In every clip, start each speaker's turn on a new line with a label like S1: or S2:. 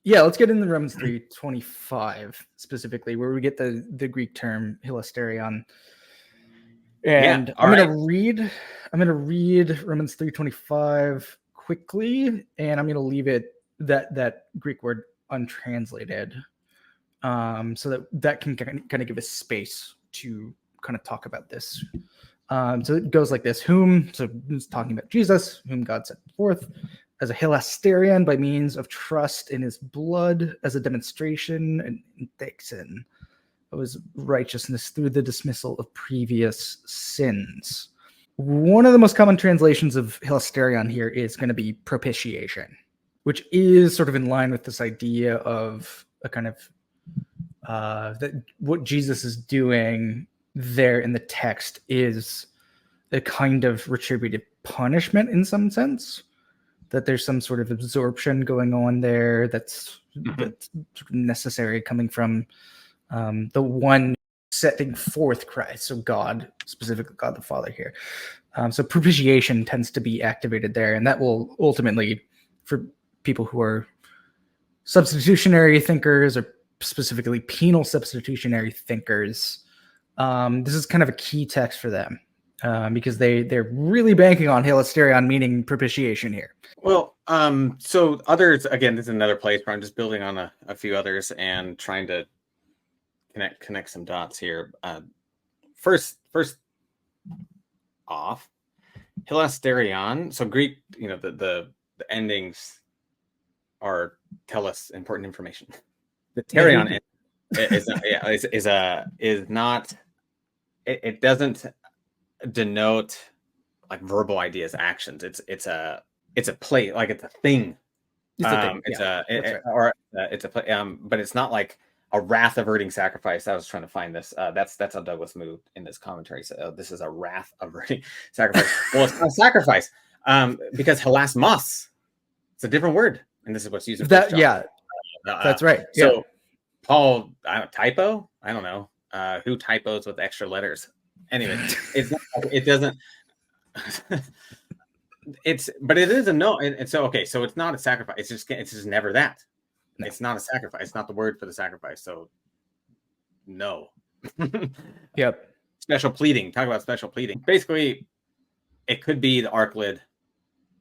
S1: Yeah, let's get into Romans 3:25 specifically, where we get the Greek term hilasterion. And
S2: Yeah,
S1: I'm gonna read Romans 3:25 quickly, and I'm gonna leave it that Greek word untranslated, so that can kind of give us space to kind of talk about this. So it goes like this: so it's talking about Jesus, whom God set forth as a hilasterion by means of trust in his blood, as a demonstration and thixin of his righteousness through the dismissal of previous sins. One of the most common translations of hilasterion here is going to be propitiation, which is sort of in line with this idea of a kind of that what Jesus is doing there in the text is a kind of retributive punishment in some sense, that there's some sort of absorption going on there that's necessary coming from the one setting forth Christ, so God, specifically God the Father here. So propitiation tends to be activated there, and that will ultimately, for people who are substitutionary thinkers or specifically penal substitutionary thinkers, this is kind of a key text for them, because they're really banking on hilasterion meaning propitiation here.
S2: Well, so others, again, this is another place where I'm just building on a few others and trying to connect some dots here. First off, hilasterion. So Greek, the endings tell us important information. The terion is not. It doesn't denote like verbal ideas, actions. It's a play, like it's a thing. It's a play. But it's not like a wrath averting sacrifice. I was trying to find this. That's how Douglas moved in this commentary. So this is a wrath averting sacrifice. Well, it's not a sacrifice, because hilasmos, it's a different word, and this is what's used in
S1: that. Yeah, that's right.
S2: So
S1: yeah.
S2: Paul, typo. I don't know who typos with extra letters. Anyway, it doesn't. But it is a no, and so okay, so it's not a sacrifice. It's just never that. No. It's not a sacrifice. It's not the word for the sacrifice. So no.
S1: Yep.
S2: Special pleading. Talk about special pleading. Basically, it could be the arc lid.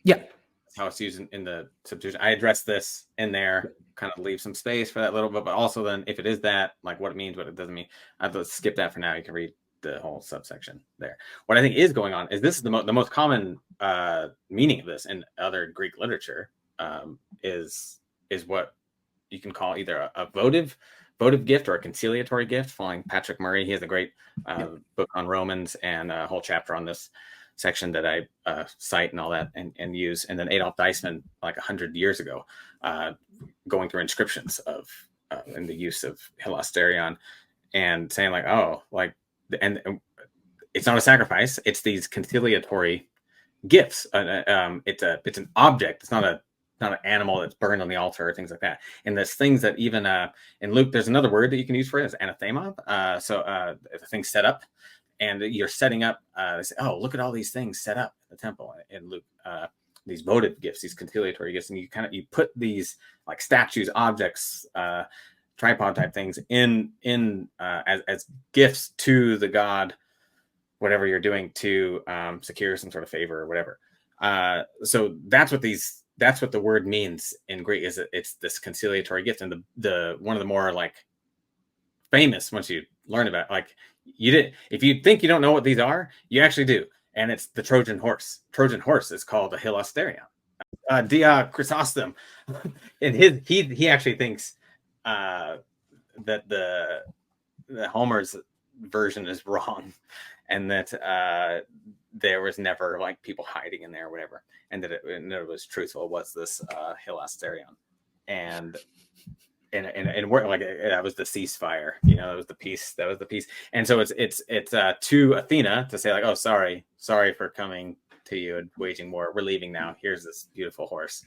S1: Yeah.
S2: That's how it's used in the substitution. I addressed this in there, kind of leave some space for that little bit, but also then if it is that, like what it means, what it doesn't mean, I have to skip that for now. You can read the whole subsection there. What I think is going on is this is the most common meaning of this in other Greek literature, is what you can call either a votive gift or a conciliatory gift. Following Patrick Murray, he has a great book on Romans and a whole chapter on this section that I cite and all that and use. And then Adolf Deisman, like 100 years ago, going through inscriptions of in the use of hilasterion and saying like, oh, like, and it's not a sacrifice. It's these conciliatory gifts. It's an object. It's not an animal that's burned on the altar or things like that. And there's things that even in Luke, there's another word that you can use for it, is anathema. So the thing set up, and you're setting up. They say, oh, look at all these things set up in the temple in Luke. These votive gifts, these conciliatory gifts, and you put these like statues, objects, tripod type things in as gifts to the god, whatever you're doing to secure some sort of favor or whatever. So that's what the word means in Greek, is it's this conciliatory gift. And the one of the more like famous, once you learn about, like, if you think you don't know what these are, you actually do. And it's the Trojan horse. Trojan horse is called a hilasterion. Dia Chrysostom, and he actually thinks that the Homer's version is wrong, and that there was never like people hiding in there or whatever, and that it was truthful. Was this hilasterion, and we're like, that was the ceasefire, that was the peace, and so it's to Athena to say like, oh, sorry for coming to you and waging war. We're leaving now. Here's this beautiful horse.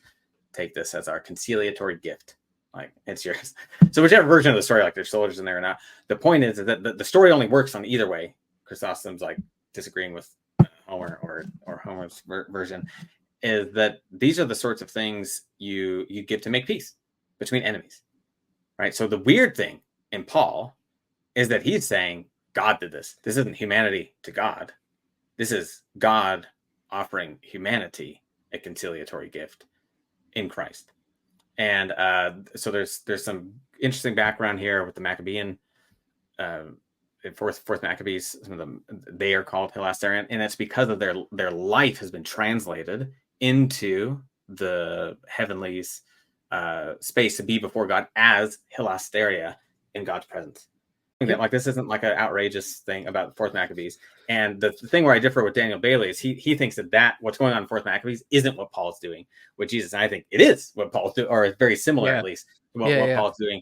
S2: Take this as our conciliatory gift. Like, it's yours. So whichever version of the story, like there's soldiers in there or not, the point is that the story only works on either way. Chrysostom's like disagreeing with Homer or Homer's version, is that these are the sorts of things you give to make peace. between enemies, right? So the weird thing in Paul is that he's saying God did this. This isn't humanity to God. This is God offering humanity a conciliatory gift in Christ. And so there's some interesting background here with the Maccabean, fourth Maccabees. Some of them, they are called hilasterion, and it's because of their life has been translated into the heavenlies space to be before God as hilasteria in God's presence. That like this isn't like an outrageous thing about fourth Maccabees. And the thing where I differ with Daniel Bailey is he thinks that what's going on in fourth Maccabees isn't what Paul's doing with Jesus. And I think it is what Paul's doing, or it's very similar at least to what Paul's doing.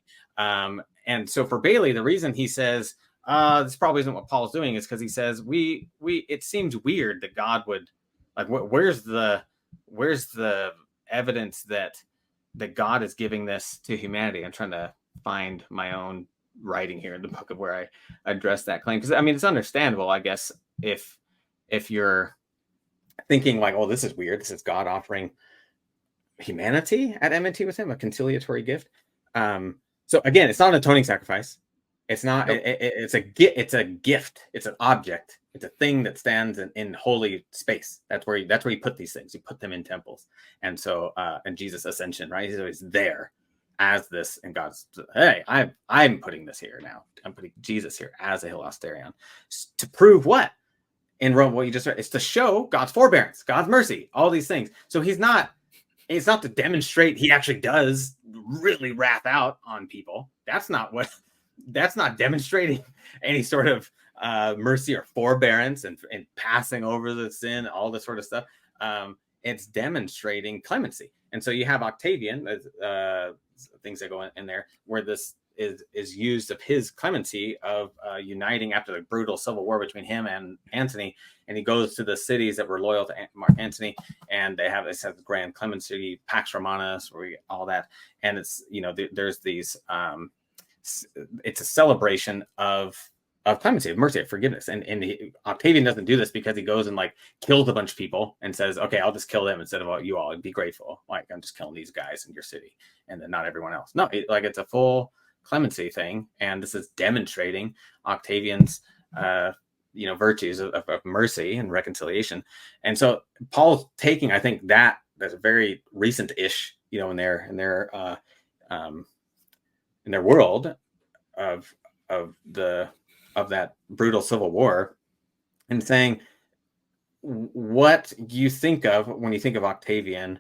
S2: And so for Bailey, the reason he says this probably isn't what Paul's doing is because he says it seems weird that God would like where's the evidence that God is giving this to humanity. I'm trying to find my own writing here in the book of where I address that claim, because I mean it's understandable, I guess, if you're thinking like, oh, this is weird, this is God offering humanity at enmity with him, a conciliatory gift. So again, it's not an atoning sacrifice. It's not. Nope. It's a gift. It's an object. It's a thing that stands in holy space. That's where you put these things. You put them in temples. And so, and Jesus' ascension, right? He's always there as this, and God's, hey, I'm putting this here now. I'm putting Jesus here as a hilasterion to prove what in Rome. What you just read, it's to show God's forbearance, God's mercy, all these things. So it's not to demonstrate he actually does really wrath out on people. That's not demonstrating any sort of mercy or forbearance and passing over the sin, all this sort of stuff. It's demonstrating clemency. And so you have Octavian, things that go in there, where this is used of his clemency of uniting after the brutal civil war between him and Antony. And he goes to the cities that were loyal to Mark Antony, and they have this grand clemency, Pax Romanus, all that. And it's, there's these, it's a celebration of clemency, of mercy, of forgiveness. And Octavian doesn't do this because he goes and like kills a bunch of people and says, okay, I'll just kill them instead of you all, be grateful. Like, I'm just killing these guys in your city and then not everyone else. No, it's a full clemency thing. And this is demonstrating Octavian's, virtues of mercy and reconciliation. And so Paul's taking, I think that's a very recent-ish, in their world of that brutal civil war, and saying what you think of when you think of Octavian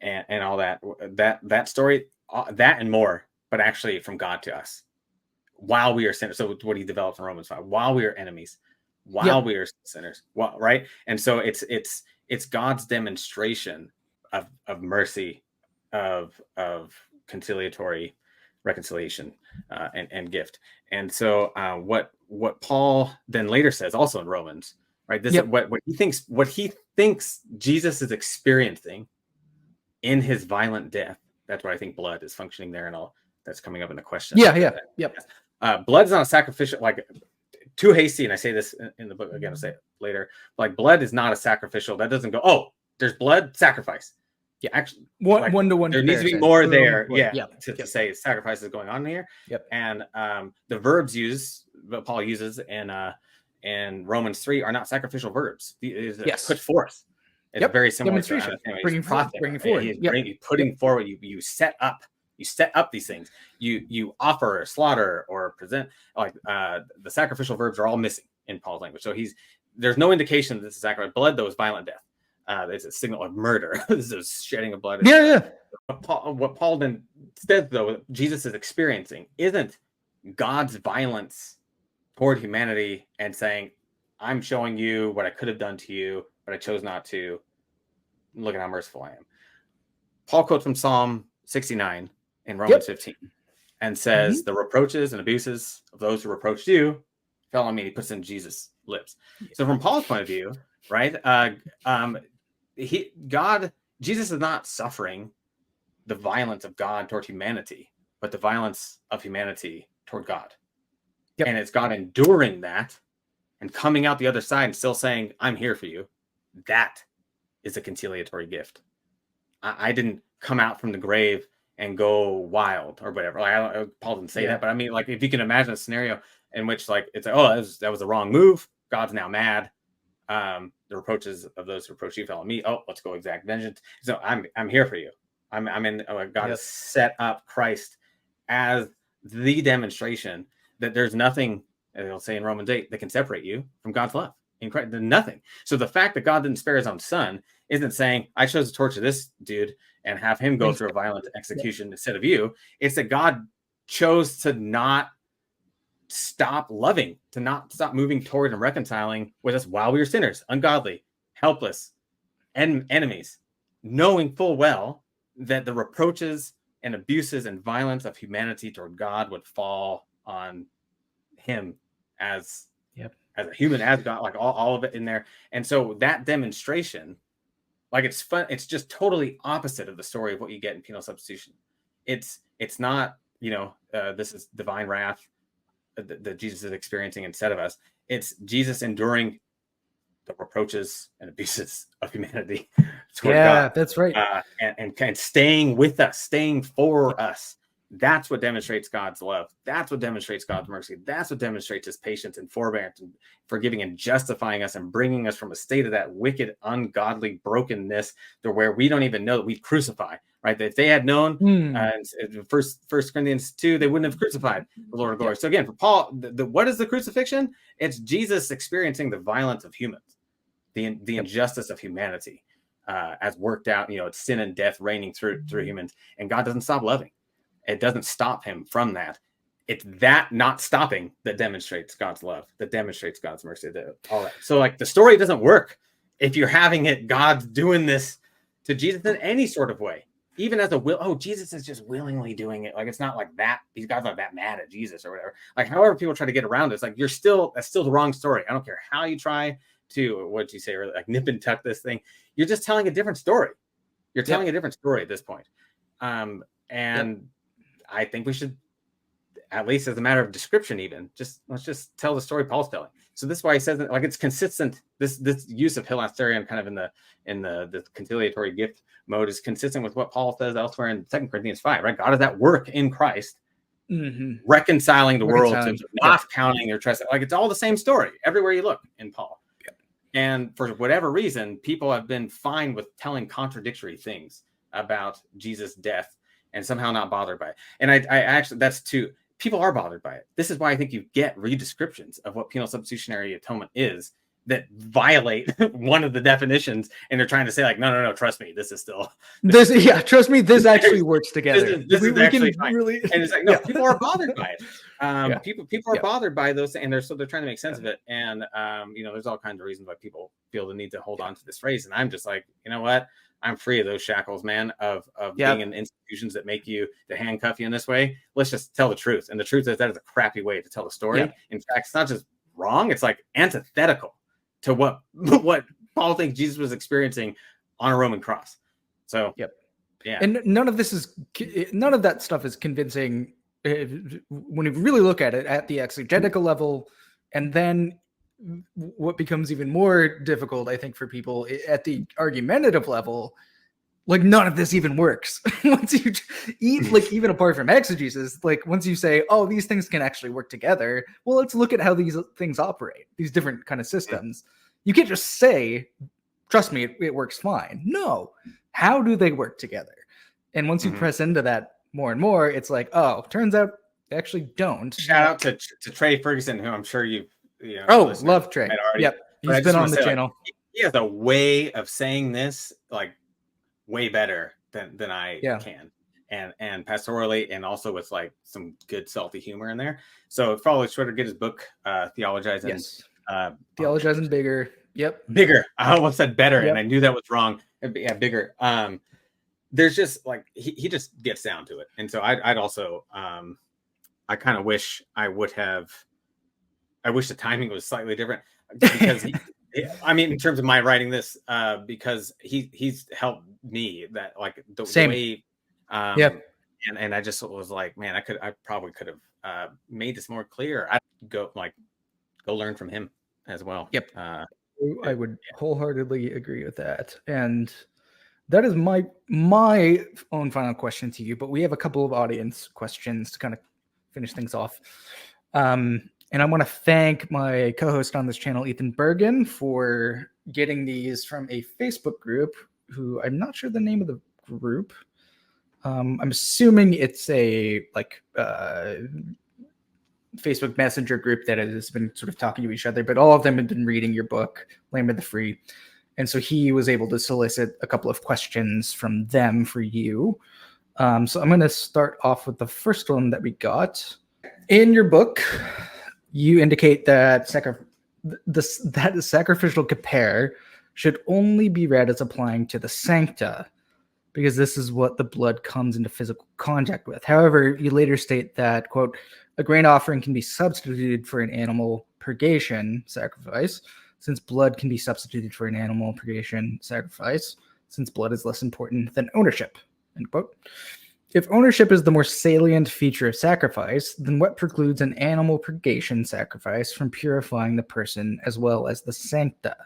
S2: and all that story, that and more, but actually from God to us while we are sinners. So what he developed in Romans 5, while we are enemies, while we are sinners, right? And so it's God's demonstration of mercy, of conciliatory reconciliation and gift. And so what Paul then later says also in Romans, right? This is what he thinks Jesus is experiencing in his violent death. That's why I think blood is functioning there, and all that's coming up in the question. Blood is not a sacrificial, like, too hasty, and I say this in the book again, I'll say it later, like blood is not a sacrificial. That doesn't go, oh, there's blood, sacrifice. Yeah, actually,
S1: one-to-one.
S2: There needs to be more there, to say sacrifice is going on here. And the verbs that Paul uses in Romans 3 are not sacrificial verbs. Put forth. It's very similar.
S1: Demonstration. Bringing forward.
S2: Putting forward. You set up. You set up these things. You offer, slaughter, or present. Like the sacrificial verbs are all missing in Paul's language. So there's no indication that this is sacrifice. Blood, though, is violent death. It's a signal of murder. This is shedding of blood. What Paul then says, though, Jesus is experiencing isn't God's violence toward humanity and saying, I'm showing you what I could have done to you, but I chose not to. Look at how merciful I am. Paul quotes from Psalm 69 in Romans 15 and says, the reproaches and abuses of those who reproached you fell on me. He puts in Jesus' lips. So from Paul's point of view, right, Jesus is not suffering the violence of God toward humanity, but the violence of humanity toward God. And it's God enduring that and coming out the other side and still saying, I'm here for you. That is a conciliatory gift. I didn't come out from the grave and go wild or whatever. Like, Paul didn't say that, but I mean, like, if you can imagine a scenario in which, like, it's like, oh, that was the wrong move. God's now mad. The reproaches of those who reproach you fell on me. Oh, let's go exact vengeance. So I'm here for you. I'm in. God has set up Christ as the demonstration that there's nothing, as it'll say in Romans 8, that can separate you from God's love in Christ. There's nothing. So the fact that God didn't spare his own son isn't saying I chose to torture this dude and have him go through a violent execution instead of you. It's that God chose to not stop loving, to not stop moving toward and reconciling with us while we were sinners, ungodly, helpless, and enemies, knowing full well that the reproaches and abuses and violence of humanity toward God would fall on him as a human, as God, like all of it in there. And so that demonstration, like, it's fun. It's just totally opposite of the story of what you get in penal substitution. It's not, this is divine wrath that Jesus is experiencing instead of us. It's Jesus enduring the reproaches and abuses of humanity toward God.
S1: That's right.
S2: And staying with us, staying for us. That's what demonstrates God's love. That's what demonstrates God's mercy. That's what demonstrates his patience and forbearance and forgiving and justifying us and bringing us from a state of that wicked, ungodly brokenness to where we don't even know that we crucify, right? That if they had known, First Corinthians 2, they wouldn't have crucified the Lord of glory. So again, for Paul, what is the crucifixion? It's Jesus experiencing the violence of humans, the injustice of humanity, as worked out. It's sin and death reigning through humans, and God doesn't stop loving. It doesn't stop him from that. It's that not stopping that demonstrates God's love, that demonstrates God's mercy, all that. So, like, the story doesn't work if you're having it God's doing this to Jesus in any sort of way, even as a will. Oh, Jesus is just willingly doing it. Like, it's not like that. These guys aren't that mad at Jesus or whatever. Like, however people try to get around it, it's like that's still the wrong story. I don't care how you try to, what you say, or like nip and tuck this thing. You're just telling a different story. You're telling a different story at this point. I think we should, at least as a matter of description, even let's just tell the story Paul's telling. So this is why he says that, like, it's consistent. This use of hilasterion kind of in the conciliatory gift mode is consistent with what Paul says elsewhere in 2 Corinthians 5, right? God is at work in Christ, reconciling the world to not counting your trespass. Like, it's all the same story everywhere you look in Paul. And for whatever reason, people have been fine with telling contradictory things about Jesus' death and somehow not bothered by it. And I actually, that's too, people are bothered by it. This is why I think you get redescriptions of what penal substitutionary atonement is that violate one of the definitions, and they're trying to say, like, no, trust me, this is still
S1: trust me, this actually works together.
S2: This is actually fine. Really, and it's like, no, people are bothered by it. People are bothered by those, and they're trying to make sense of it. And there's all kinds of reasons why people feel the need to hold on to this phrase. And I'm just like, you know what? I'm free of those shackles, man, of being in institutions that make you, to handcuff you in this way. Let's just tell the truth. And the truth is that is a crappy way to tell the story. In fact, it's not just wrong, it's like antithetical to what Paul thinks Jesus was experiencing on a Roman cross. So,
S1: and none of that stuff is convincing when you really look at it at the exegetical level. And then what becomes even more difficult, I think, for people at the argumentative level, like, none of this even works. Once you eat, like, even apart from exegesis, like, once you say, oh, these things can actually work together, well, let's look at how these things operate, these different kind of systems. You can't just say, trust me, it works fine. No, how do they work together? And once you press into that more and more, it's like, oh, turns out they actually don't.
S2: Shout out to Trey Ferguson, who I'm sure you've
S1: love Trey. He's been on the channel.
S2: Like, he has a way of saying this, like, way better than I can, and pastorally, and also with, like, some good salty humor in there. So follow Twitter, get his book, Theologizing.
S1: Theologizing bigger.
S2: Bigger. I almost said better, and I knew that was wrong. Bigger. There's just, like, he just gets down to it, and so I'd also I kind of wish I wish the timing was slightly different, because in terms of my writing this, because he's helped me that, like, the way, and I just was like, man, I probably could have made this more clear. I'd go learn from him as well.
S1: I would wholeheartedly agree with that. And that is my own final question to you, but we have a couple of audience questions to kind of finish things off. And I want to thank my co-host on this channel, Ethan Bergen, for getting these from a Facebook group, who I'm not sure the name of the group. I'm assuming it's a Facebook Messenger group that has been sort of talking to each other, but all of them have been reading your book, Land of the Free. And so he was able to solicit a couple of questions from them for you. So I'm going to start off with the first one that we got. In your book, you indicate that the sacrificial kapare should only be read as applying to the sancta, because this is what the blood comes into physical contact with. However, you later state that, quote, a grain offering can be substituted for an animal purgation sacrifice, since blood can be substituted for an animal purgation sacrifice, since blood is less important than ownership, end quote. If ownership is the more salient feature of sacrifice, then what precludes an animal purgation sacrifice from purifying the person as well as the sancta,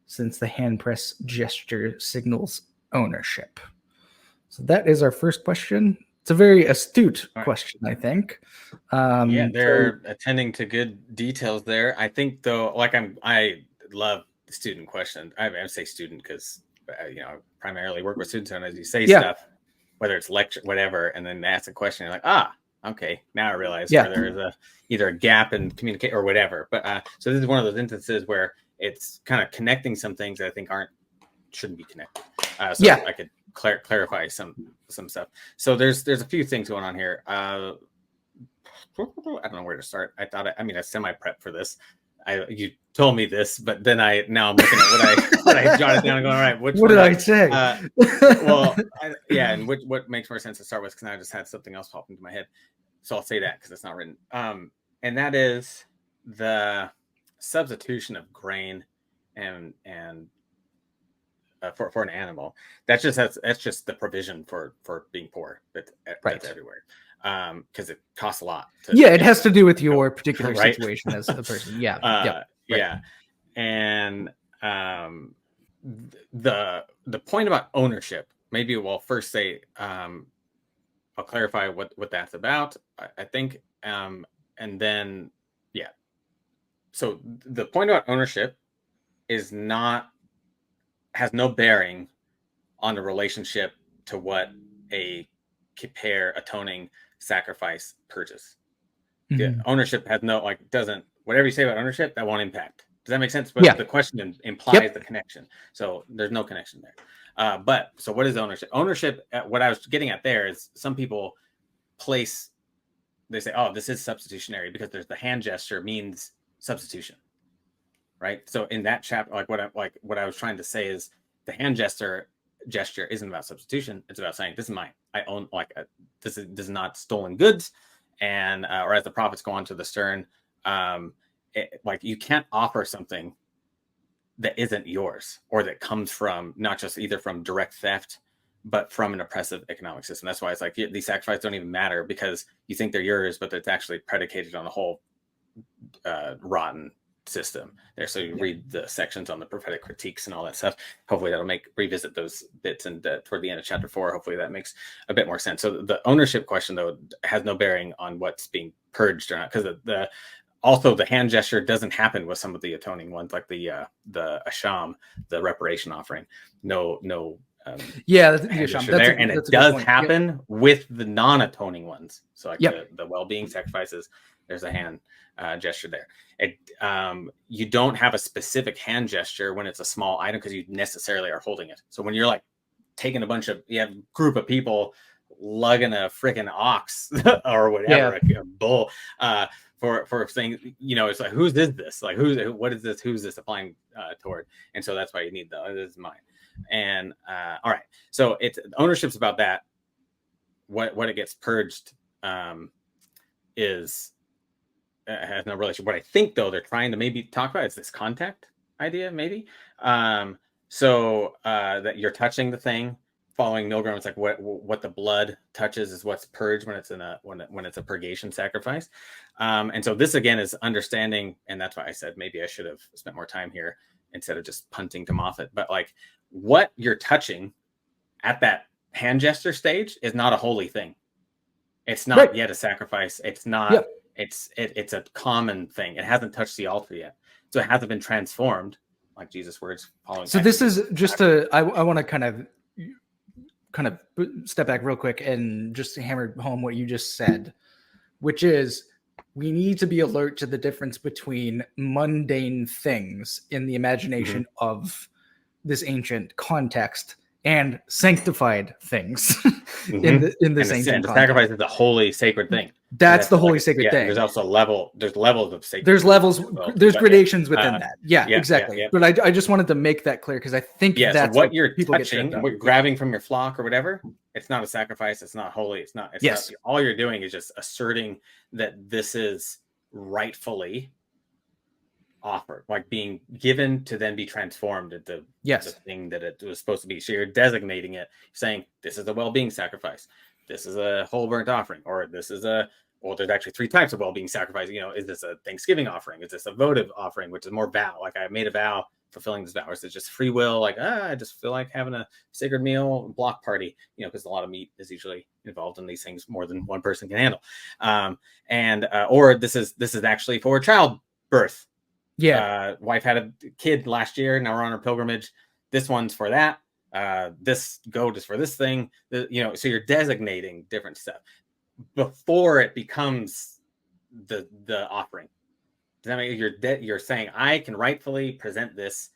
S1: since the hand press gesture signals ownership? So that is our first question. It's a very astute question, I think.
S2: They're attending to good details there. I think, though, I love the student question. I say student because I primarily work with students, and as you say stuff, whether it's lecture, whatever, and then ask a question, you're like, okay, now I realize where there is either a gap in communicate or whatever. But so this is one of those instances where it's kind of connecting some things that I think shouldn't be connected. I could clarify some stuff. So there's a few things going on here. I don't know where to start. I semi-prep for this. You told me this, but then now I'm looking at what I jotted down and going, all right, what
S1: did I say?
S2: And what makes more sense to start with, because I just had something else pop into my head. So I'll say that because it's not written. And that is the substitution of grain and for an animal. That's just the provision for being poor. That's everywhere. Because it costs a lot.
S1: It has to do with your particular situation as a person.
S2: And the point about ownership, maybe we'll first say, I'll clarify what that's about, I think, and then so the point about ownership has no bearing on the relationship to what a kapare atoning sacrifice purchase. Mm-hmm. Ownership has doesn't, whatever you say about ownership, that won't impact. Does that make sense? But the question implies the connection. So there's no connection there. But so what is ownership? Ownership, what I was getting at there is some people they say, oh, this is substitutionary because there's the hand gesture means substitution. Right. So in that chapter, what I was trying to say is the hand gesture isn't about substitution. It's about saying, this is mine. I own, this is not stolen goods. And or as the prophets go on to the stern, you can't offer something that isn't yours, or that comes from not just either from direct theft, but from an oppressive economic system. That's why it's like these sacrifices don't even matter, because you think they're yours, but it's actually predicated on a whole rotten system there. So you read the sections on the prophetic critiques and all that stuff. Hopefully that'll revisit those bits, and toward the end of chapter 4, hopefully that makes a bit more sense. So the ownership question, though, has no bearing on what's being purged or not, because also the hand gesture doesn't happen with some of the atoning ones, like the asham, the reparation offering. No
S1: asham
S2: there, and it does happen with the non-atoning ones. So the well-being sacrifices, there's a hand gesture there. You don't have a specific hand gesture when it's a small item, because you necessarily are holding it. So when you're taking you have a group of people lugging a freaking ox or whatever, a bull, for things, it's like, whose is this? What is this? Who's this applying toward? And so that's why you need this is mine. And all right, so ownership's about that. What it gets purged is has no relation. What I think, though, they're trying to maybe talk about is this contact idea, maybe. So that you're touching the thing, following Milgram. It's like what the blood touches is what's purged when it's when it's a purgation sacrifice. And so this again is understanding, and that's why I said maybe I should have spent more time here instead of just punting to Moffat. But what you're touching at that hand gesture stage is not a holy thing. It's not yet a sacrifice. It's not. It's a common thing. It hasn't touched the altar yet, so it hasn't been transformed, like Jesus' words.
S1: So this is just I want to kind of step back real quick and just hammer home what you just said, which is we need to be alert to the difference between mundane things in the imagination of this ancient context and sanctified things in this ancient context.
S2: Sacrifice is a holy, sacred thing.
S1: That's the holy, sacred thing.
S2: There's also there's levels of sacred.
S1: There's levels. There's gradations within that. Yeah, exactly. But I just wanted to make that clear because I think that's
S2: so what you're touching, what you're grabbing from your flock or whatever. It's not a sacrifice. It's not holy. It's not. Not, all you're doing is just asserting that this is rightfully offered, like being given to then be transformed into the thing that it was supposed to be. So you're designating it, saying this is a well-being sacrifice, this is a whole burnt offering, or this is there's actually 3 types of well-being sacrifice. Is this a Thanksgiving offering? Is this a votive offering, which is more vow? Like I made a vow, fulfilling this vow. Or is it just free will? Like I just feel like having a sacred meal, block party. Because a lot of meat is usually involved in these things, more than one person can handle. Or this is actually for childbirth. Wife had a kid last year. Now we're on our pilgrimage. This one's for that. This goat is for this thing. So you're designating different stuff before it becomes the offering. Does that make you're saying I can rightfully present this,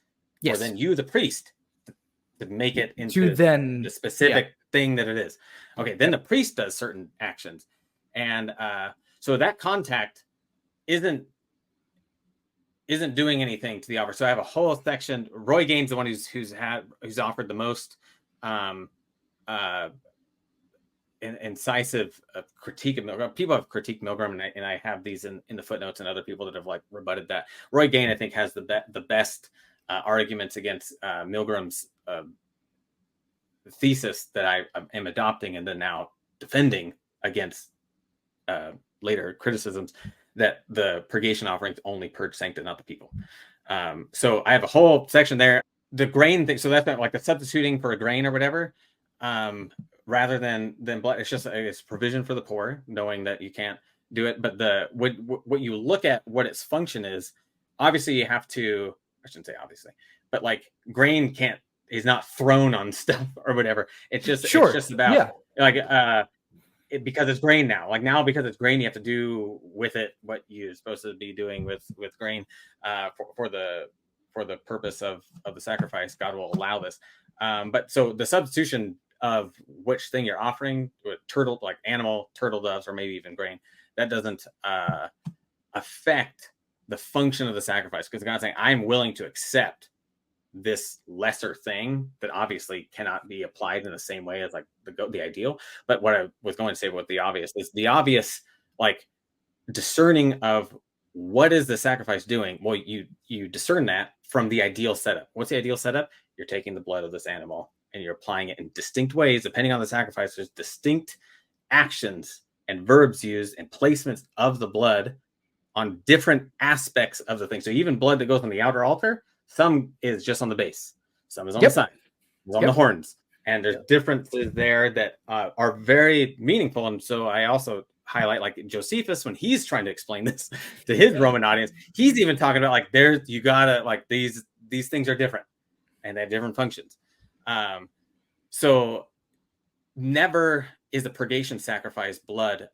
S2: or then you, the priest, to make it into the specific thing that it is. Okay, then the priest does certain actions, and so that contact isn't doing anything to the offer. So I have a whole section. Roy Gaines, the one who's offered the most incisive critique of Milgram. People have critiqued Milgram, and I have these in the footnotes, and other people that have like rebutted that. Roy Gaines, I think, has the best arguments against Milgram's thesis that I am adopting and then now defending against later criticisms, that the purgation offerings only purge sancta, not the people. So I have a whole section there. The grain thing, so that's not like the substituting for a grain or whatever, rather than blood. It's just it's provision for the poor, knowing that you can't do it. But what you look at, what its function is, obviously you have to. I shouldn't say obviously, but like grain is not thrown on stuff or whatever. It's just it's just about because it's grain now. Like now, because it's grain, you have to do with it what you're supposed to be doing with grain for the purpose of the sacrifice. God will allow this. But so the substitution of which thing you're offering, with turtle, like animal, turtle doves, or maybe even grain, that doesn't affect the function of the sacrifice, because God's saying, I'm willing to accept this lesser thing that obviously cannot be applied in the same way as like the ideal. But what I was going to say about the obvious is the obvious, like discerning of what is the sacrifice doing. Well, you discern that from the ideal setup. What's the ideal setup? You're taking the blood of this animal and you're applying it in distinct ways. Depending on the sacrifice, there's distinct actions and verbs used and placements of the blood on different aspects of the thing. So even blood that goes on the outer altar, some is just on the base, some is on the side, some on the horns, and there's differences there that are very meaningful. And so I also highlight, like Josephus, when he's trying to explain this to his Roman audience, he's even talking about like you gotta like these things are different and they have different functions. So never is the purgation sacrifice blood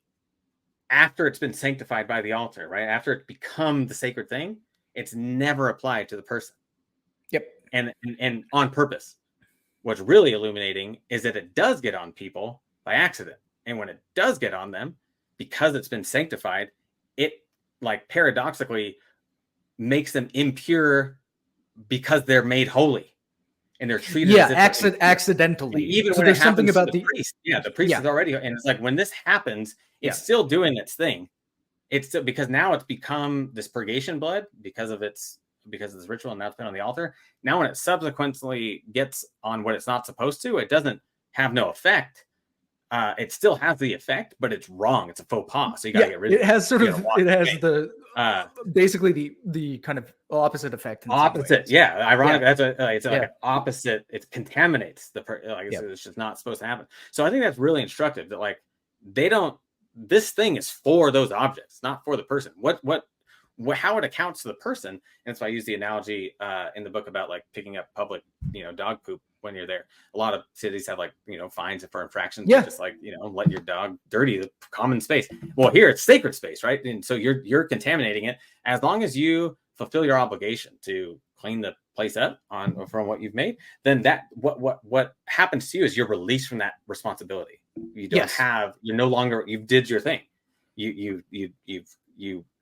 S2: after it's been sanctified by the altar, right? After it's become the sacred thing, it's never applied to the person. And on purpose. What's really illuminating is that it does get on people by accident. And when it does get on them, because it's been sanctified, it like paradoxically makes them impure because they're made holy. And they're treated
S1: accidentally.
S2: Even so when there's something about the priest. Yeah, the priest is already, and it's like when this happens, it's still doing its thing. It's still, because now it's become this purgation blood because of this ritual, and now it's been on the altar. Now when it subsequently gets on what it's not supposed to, it doesn't have no effect. It still has the effect, but it's wrong. It's a faux pas. So you gotta get rid of it.
S1: It has the basically the kind of opposite effect. In
S2: Opposite,
S1: some ways.
S2: ironic.
S1: Yeah.
S2: That's it's like an opposite. It contaminates it's just not supposed to happen. So I think that's really instructive. That like they don't. This thing is for those objects, not for the person. How it accounts to the person. And that's why I use the analogy in the book about like picking up public, dog poop when you're there. A lot of cities have like, fines for infractions.
S1: Yeah.
S2: Just like, let your dog dirty the common space. Well, here it's sacred space, right? And so you're contaminating it. As long as you fulfill your obligation to clean the place up from what you've made, then that what happens to you is you're released from that responsibility. You don't you're no longer, you did your thing.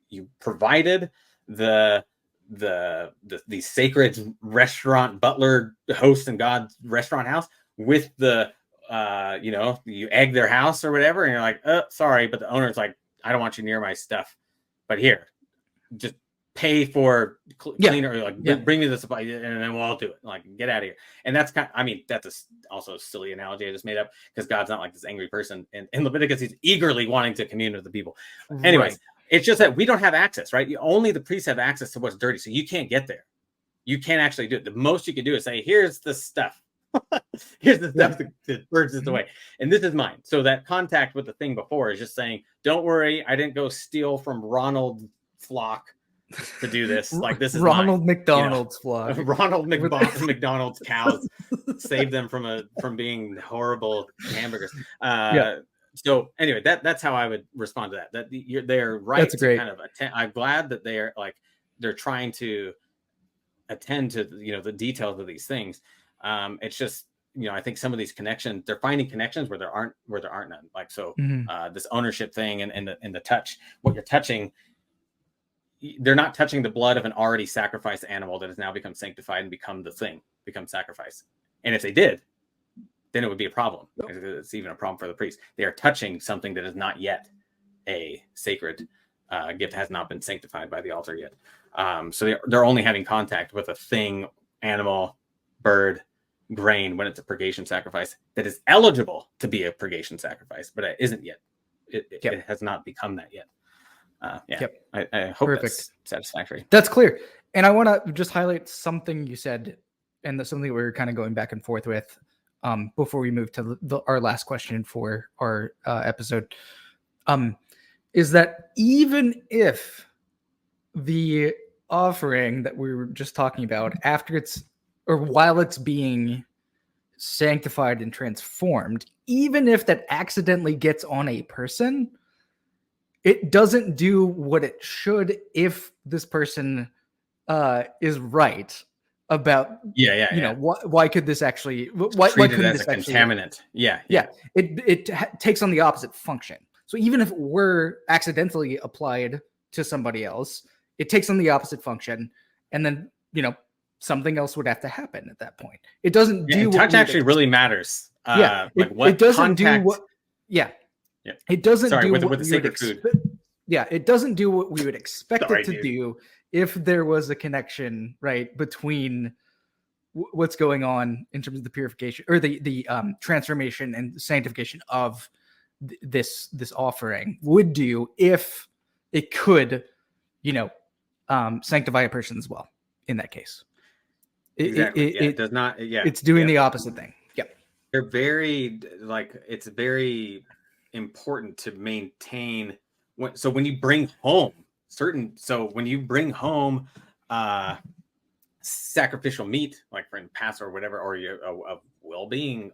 S2: You provided the sacred restaurant butler host in God's restaurant house with the you egg their house or whatever, and you're like, oh, sorry, but the owner's like, I don't want you near my stuff, but here, just pay for cleaner, bring me the supply, and then we'll all do it. Like, get out of here. And that's that's also a silly analogy I just made up, because God's not like this angry person in Leviticus. He's eagerly wanting to commune with the people. Anyways. Right. It's just that we don't have access, right? Only the priests have access to what's dirty, so you can't get there. You can't actually do it. The most you can do is say, here's the stuff. Here's the stuff that purges this away. And this is mine. So that contact with the thing before is just saying, don't worry, I didn't go steal from Ronald Flock to do this. Like, this is
S1: Ronald McDonald's flock.
S2: Ronald McDonald's cows. Save them from being horrible hamburgers. So anyway, that's how I would respond to that. That they're right. That's great. Kind of I'm glad that they're trying to attend to the details of these things. It's just I think some of these connections, they're finding connections where there aren't none. Like this ownership thing and the touch. What you're touching, they're not touching the blood of an already sacrificed animal that has now become sanctified and become sacrifice. And if they did, then it would be a problem. It's even a problem for the priest. They are touching something that is not yet a sacred gift, has not been sanctified by the altar yet. So they're only having contact with a thing, animal, bird, grain, when it's a purgation sacrifice that is eligible to be a purgation sacrifice, but it isn't yet. It has not become that yet. I hope that's satisfactory.
S1: That's clear. And I want to just highlight something you said, and that's something we were kind of going back and forth with before we move to our last question for our episode, is that even if the offering that we were just talking about, after while it's being sanctified and transformed, even if that accidentally gets on a person, it doesn't do what it should if this person is right about why could this actually why couldn't
S2: this
S1: as
S2: a contaminant
S1: it takes on the opposite function. So even if it were accidentally applied to somebody else, it takes on the opposite function, and then something else would have to happen at that point. It doesn't do what
S2: touch actually really matters.
S1: It doesn't do what it doesn't do what the sacred food. It doesn't do what we would expect it to do if there was a connection, right, between what's going on in terms of the purification or the transformation and sanctification of this offering would do if it could, sanctify a person as well. In that case, it
S2: does not.
S1: It's doing the opposite thing.
S2: They're very it's very important to maintain. When you bring home sacrificial meat, like for Passover or whatever, or a well-being,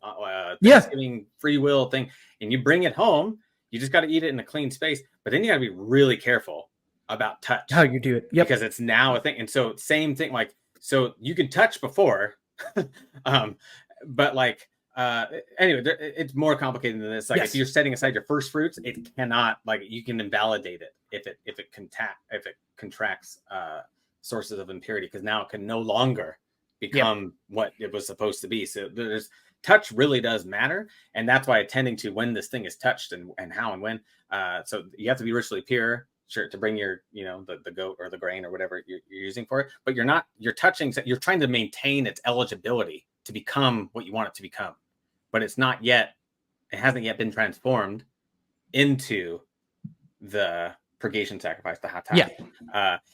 S2: Thanksgiving free will thing, and you bring it home, you just got to eat it in a clean space. But then you got to be really careful about touch,
S1: how you do it,
S2: because it's now a thing. And so same thing, so you can touch before, but anyway, it's more complicated than this. If you're setting aside your first fruits, it cannot, you can invalidate it if it contracts sources of impurity, because now it can no longer become what it was supposed to be. So touch really does matter, and that's why attending to when this thing is touched and how and when. So you have to be ritually pure, sure, to bring your the goat or the grain or whatever you're using for it, but you're trying to maintain its eligibility to become what you want it to become, but it hasn't yet been transformed into the purgation sacrifice, the hataf.
S1: Yeah.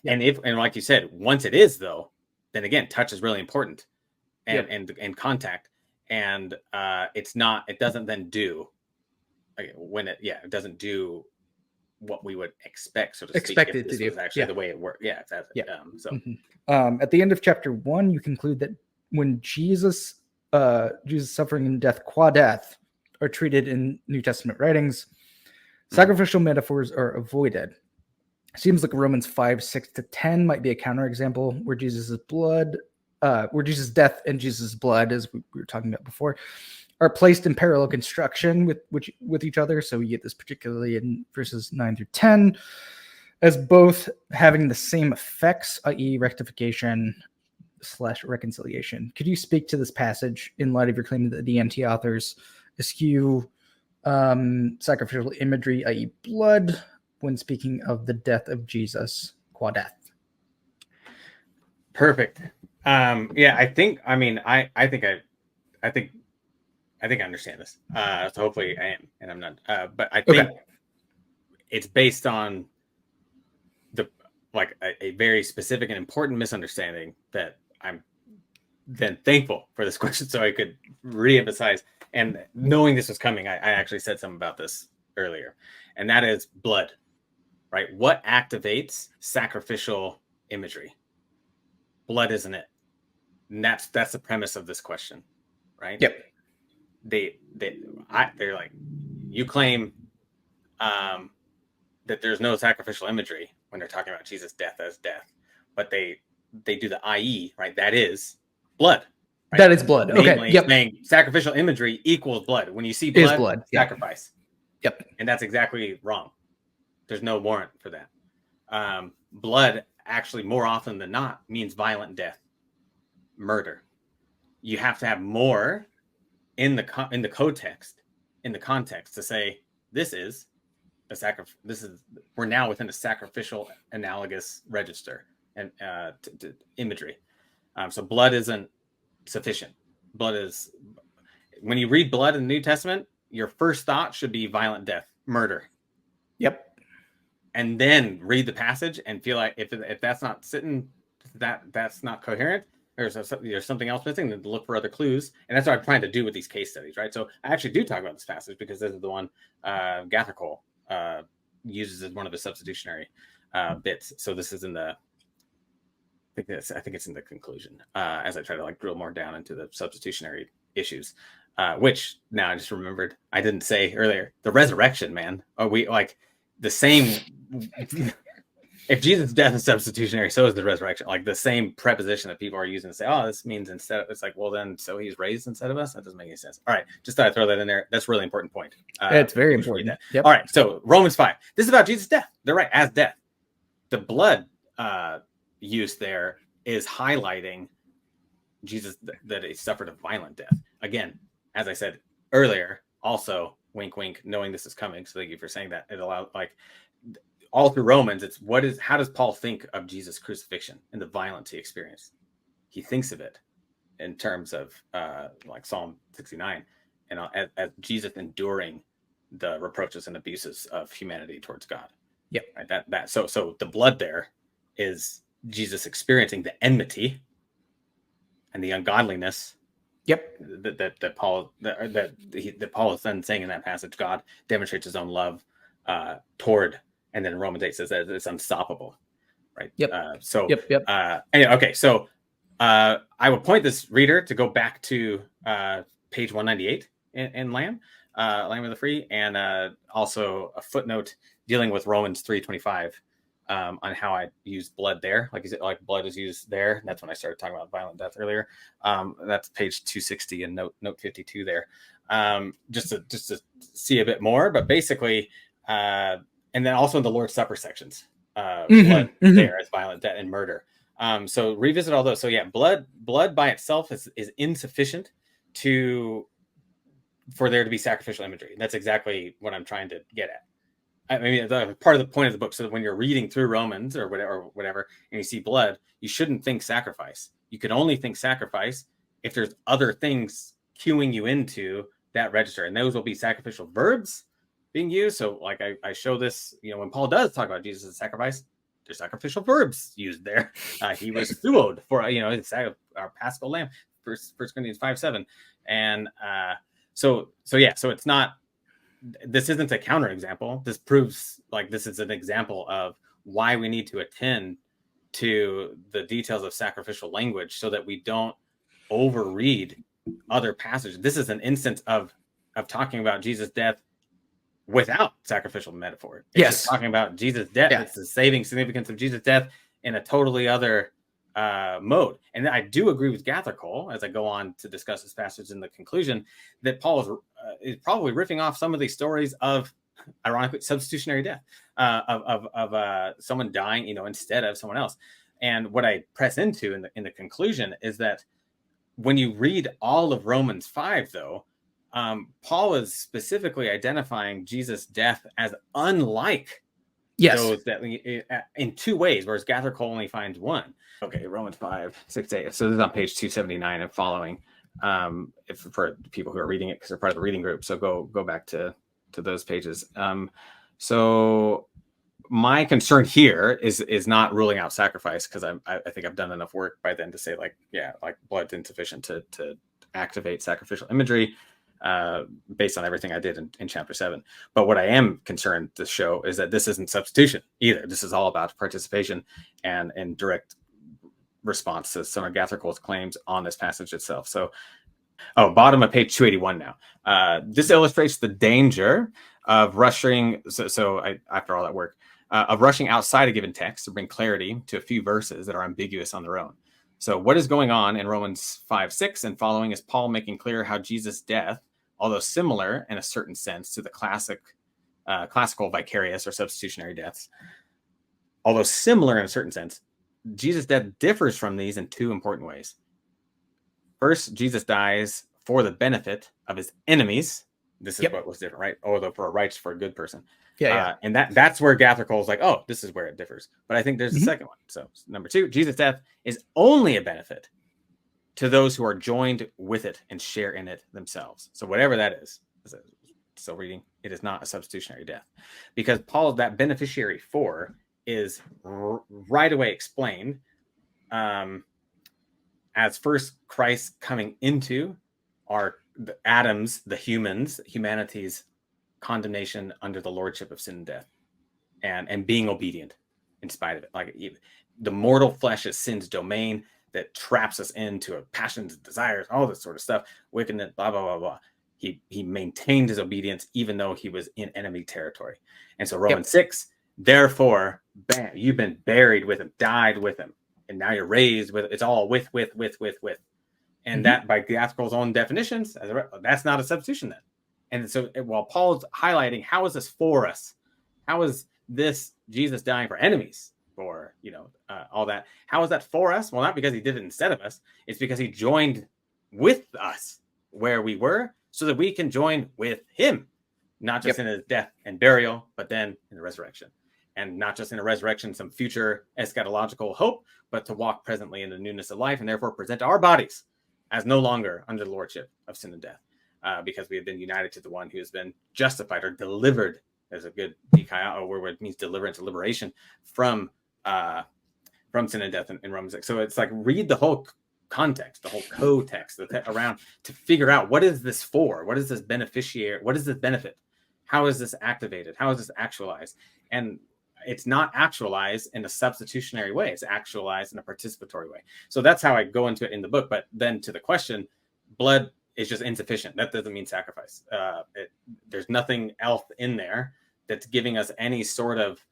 S2: And like you said, once it is though, then again, touch is really important, and contact, and it doesn't then do it doesn't do what we would expect, so to speak,
S1: Expect
S2: if
S1: it to
S2: this
S1: do.
S2: was actually the way it worked. Yeah, exactly.
S1: At the end of chapter 1, you conclude that when Jesus suffering and death, qua death, are treated in New Testament writings, sacrificial metaphors are avoided. Seems like Romans 5:6-10 might be a counterexample where Jesus' death and Jesus' blood, as we were talking about before, are placed in parallel construction with each other. So you get this particularly in verses 9-10 as both having the same effects, i.e. rectification/reconciliation. Could you speak to this passage in light of your claim that the NT authors eschew sacrificial imagery, i.e. blood, when speaking of the death of Jesus, qua death?
S2: Perfect. I think I understand this. So hopefully I am, and I'm not. But I think it's based on a very specific and important misunderstanding that I'm then thankful for this question, so I could reemphasize. And knowing this was coming, I actually said something about this earlier, and that is blood. Right? What activates sacrificial imagery? Blood, isn't it? And that's the premise of this question, right?
S1: Yep.
S2: They're like, you claim that there's no sacrificial imagery when they're talking about Jesus' death as death, but they do the IE, right? That is blood. Right?
S1: That is blood.
S2: Namely,
S1: Okay.
S2: saying sacrificial imagery equals blood. When you see blood, sacrifice.
S1: Yep.
S2: And that's exactly wrong. There's no warrant for that. Blood actually, more often than not, means violent death, murder. You have to have more in the context to say this is a we're now within a sacrificial analogous register and to imagery. So blood isn't sufficient. Blood is, when you read blood in the New Testament, your first thought should be violent death, murder.
S1: Yep.
S2: And then read the passage and feel like if that's not sitting, that's not coherent, there's something else missing, then look for other clues. And that's what I'm trying to do with these case studies, right? So I actually do talk about this passage because this is the one Gathercole uses as one of the substitutionary bits. So this is in the, I think it's in the conclusion as I try to drill more down into the substitutionary issues, which now I just remembered I didn't say earlier. The resurrection, man. Are we the same? If Jesus' death is substitutionary, so is the resurrection. Like the same preposition that people are using to say, "Oh, this means instead." It's like, well, then, so he's raised instead of us. That doesn't make any sense. All right, just thought I'd throw that in there. That's a really important point.
S1: It's very important.
S2: Yep. All right, so Romans 5. This is about Jesus' death. They're right, as death. The blood use there is highlighting Jesus that he suffered a violent death. Again, as I said earlier, also wink, wink. Knowing this is coming, so thank you for saying that. It allowed all through Romans, it's how does Paul think of Jesus' crucifixion and the violence he experienced? He thinks of it in terms of Psalm 69 and as Jesus enduring the reproaches and abuses of humanity towards God.
S1: Yep.
S2: Right. So the blood there is Jesus experiencing the enmity and the ungodliness.
S1: Yep.
S2: That Paul is then saying in that passage, God demonstrates his own love toward. And then Romans 8 says that it's unstoppable, right?
S1: Yep.
S2: Anyway, okay. So I would point this reader to go back to page 198 in Lamb of the Free, and also a footnote dealing with Romans 3:25 on how I use blood there. Like you said, blood is used there. That's when I started talking about violent death earlier. That's page 260 and note 52 there. Just to see a bit more, but basically. And then also in the Lord's Supper sections, blood there as violent death and murder. So revisit all those. So yeah, blood by itself is insufficient for there to be sacrificial imagery. That's exactly what I'm trying to get at. I mean, part of the point of the book, so that when you're reading through Romans or whatever, and you see blood, you shouldn't think sacrifice. You can only think sacrifice if there's other things cueing you into that register, and those will be sacrificial verbs being used. So like I show this, when Paul does talk about Jesus' sacrifice, there's sacrificial verbs used there. He was thuoed for, our paschal lamb, First Corinthians 5:7. And so it's not, this isn't a counterexample. This proves like this is an example of why we need to attend to the details of sacrificial language so that we don't overread other passages. This is an instance of talking about Jesus' death without sacrificial metaphor. It's
S1: Yes.
S2: just talking about Jesus' death.
S1: Yeah.
S2: It's the saving significance of Jesus' death in a totally other mode. And I do agree with Gathercole, as I go on to discuss this passage in the conclusion, that Paul is probably riffing off some of these stories of, ironically, substitutionary death, of someone dying, instead of someone else. And what I press into in the conclusion is that when you read all of Romans 5, though, Paul is specifically identifying Jesus' death as unlike those that in two ways, whereas Gathercole only finds one. Okay, Romans 5:6-8. So this is on page 279 and following. If for people who are reading it because they're part of the reading group, so go back to those pages. So my concern here is not ruling out sacrifice, because I think I've done enough work by then to say like blood's insufficient to activate sacrificial imagery based on everything I did in chapter 7. But what I am concerned to show is that this isn't substitution either. This is all about participation and direct response to some of Gathercole's claims on this passage itself. So, bottom of page 281 now. This illustrates the danger of rushing. After all that work, of rushing outside a given text to bring clarity to a few verses that are ambiguous on their own. So what is going on in Romans 5:6 and following is Paul making clear how Jesus' death, although similar in a certain sense to the classical vicarious or substitutionary deaths, although similar in a certain sense, Jesus' death differs from these in two important ways. First, Jesus dies for the benefit of his enemies. This is what was different, right? Although for a good person. And that's where Gathercole is like, oh, this is where it differs. But I think there's a second one. So number two, Jesus' death is only a benefit to those who are joined with it and share in it themselves. So whatever that is, still reading, it is not a substitutionary death, because Paul, that beneficiary for, is right away explained as first Christ coming into the atoms, the humanity's condemnation under the lordship of sin and death, and being obedient in spite of it. Like the mortal flesh is sin's domain that traps us into passions, desires, all this sort of stuff, wickedness, blah, blah, blah, blah. He maintained his obedience even though he was in enemy territory. And so Romans 6, therefore, bam, you've been buried with him, died with him, and now you're raised with, it's all with. And that, by Gathercole's own definitions, that's not a substitution then. And so while Paul's highlighting, how is this for us? How is this Jesus dying for enemies, for, all that? How is that for us? Well, not because he did it instead of us. It's because he joined with us where we were so that we can join with him, not just in his death and burial, but then in the resurrection. And not just in a resurrection, some future eschatological hope, but to walk presently in the newness of life and therefore present our bodies as no longer under the lordship of sin and death, because we have been united to the one who has been justified or delivered. There's a good dikaiao where it means deliverance or liberation from sin and death in Romans 6. So it's like, read the whole context, the whole co-text around to figure out, what is this for? What is this beneficiary? What is this benefit? How is this activated? How is this actualized? And it's not actualized in a substitutionary way. It's actualized in a participatory way. So that's how I go into it in the book. But then to the question, blood is just insufficient. That doesn't mean sacrifice. There's nothing else in there that's giving us any sort of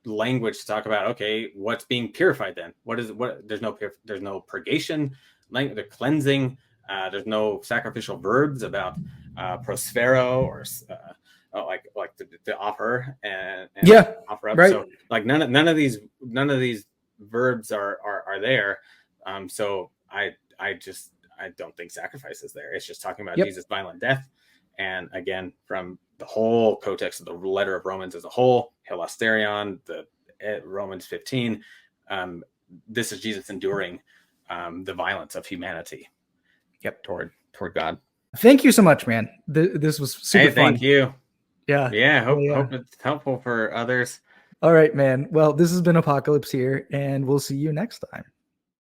S2: language to talk about, okay, what's being purified then? There's no purgation, the cleansing. There's no sacrificial verbs about prosphero or like to offer and offer up. Right. So like none of these verbs are there. So I don't think sacrifice is there. It's just talking about Jesus' violent death. And again, from the whole context of the letter of Romans as a whole, hilasterion, the Romans 15, this is Jesus enduring the violence of humanity toward God.
S1: Thank you so much, man. This was super fun.
S2: Thank you.
S1: Yeah.
S2: Yeah.
S1: Oh, yeah.
S2: Hope it's helpful for others.
S1: All right, man. Well, this has been Apocalypse here, and we'll see you next time.